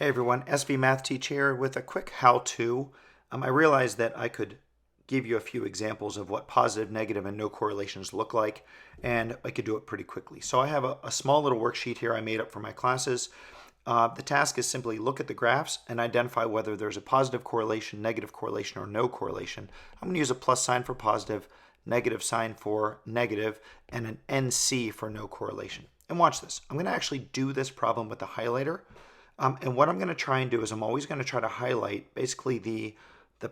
Hey everyone, SV Math Teach here with a quick how-to. I realized that I could give you a few examples of what positive, negative, and no correlations look like, and I could do it pretty quickly. So I have a small little worksheet here I made up for my classes. The task is simply look at the graphs and identify whether there's a positive correlation, negative correlation, or no correlation. I'm going to use a plus sign for positive, negative sign for negative, and an NC for no correlation. And watch this. I'm going to actually do this problem with the highlighter. And what I'm going to try and do is I'm always going to try to highlight basically the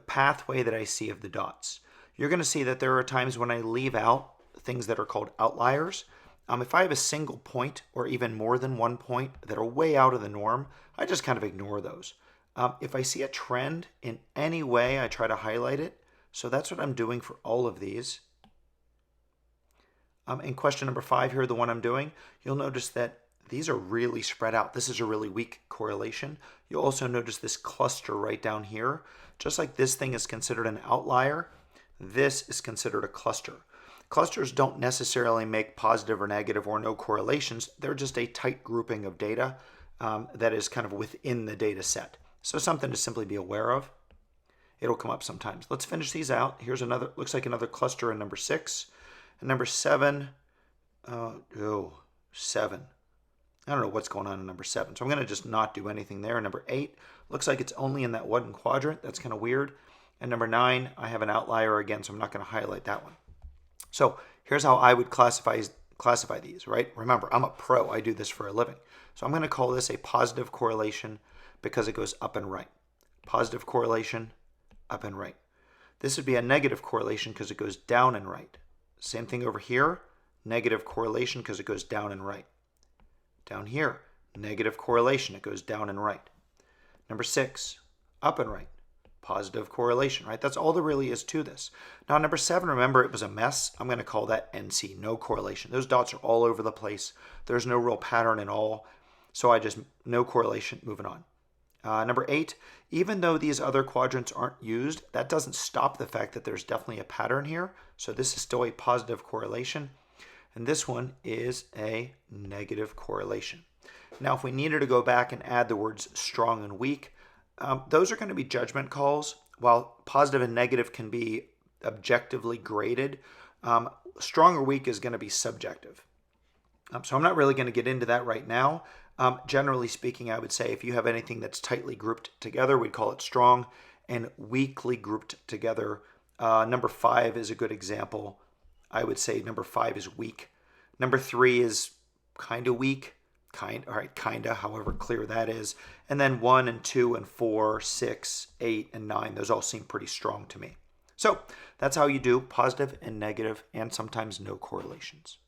pathway that I see of the dots. You're going to see that there are times when I leave out things that are called outliers. If I have a single point or even more than one point that are way out of the norm, I just kind of ignore those. If I see a trend in any way, I try to highlight it. So that's what I'm doing for all of these. In question number 5 here, the one I'm doing, you'll notice that these are really spread out. This is a really weak correlation. You'll also notice this cluster right down here. Just like this thing is considered an outlier, this is considered a cluster. Clusters don't necessarily make positive or negative or no correlations. They're just a tight grouping of data that is kind of within the data set. So something to simply be aware of. It'll come up sometimes. Let's finish these out. Here's another, looks like another cluster in number 6. And number 7, 7. I don't know what's going on in number 7, so I'm going to just not do anything there. Number 8 looks like it's only in that one quadrant. That's kind of weird. And number 9, I have an outlier again, so I'm not going to highlight that one. So here's how I would classify these, right? Remember, I'm a pro. I do this for a living. So I'm going to call this a positive correlation because it goes up and right. Positive correlation, up and right. This would be a negative correlation because it goes down and right. Same thing over here, negative correlation because it goes down and right. Down here, negative correlation, it goes down and right. Number 6, up and right, positive correlation, right? That's all there really is to this. Now number 7, remember it was a mess. I'm going to call that NC, no correlation. Those dots are all over the place. There's no real pattern at all. So I just, no correlation, moving on. Number 8, even though these other quadrants aren't used, that doesn't stop the fact that there's definitely a pattern here. So this is still a positive correlation. And this one is a negative correlation. Now, if we needed to go back and add the words strong and weak, those are going to be judgment calls. While positive and negative can be objectively graded, strong or weak is going to be subjective. So I'm not really going to get into that right now. Generally speaking, I would say if you have anything that's tightly grouped together, we'd call it strong, and weakly grouped together. Number 5 is a good example. I would say number 5 is weak. Number 3 is kind of weak. Kinda, however clear that is. And then 1 and 2 and 4, 6, 8, and 9, those all seem pretty strong to me. So that's how you do positive and negative and sometimes no correlations.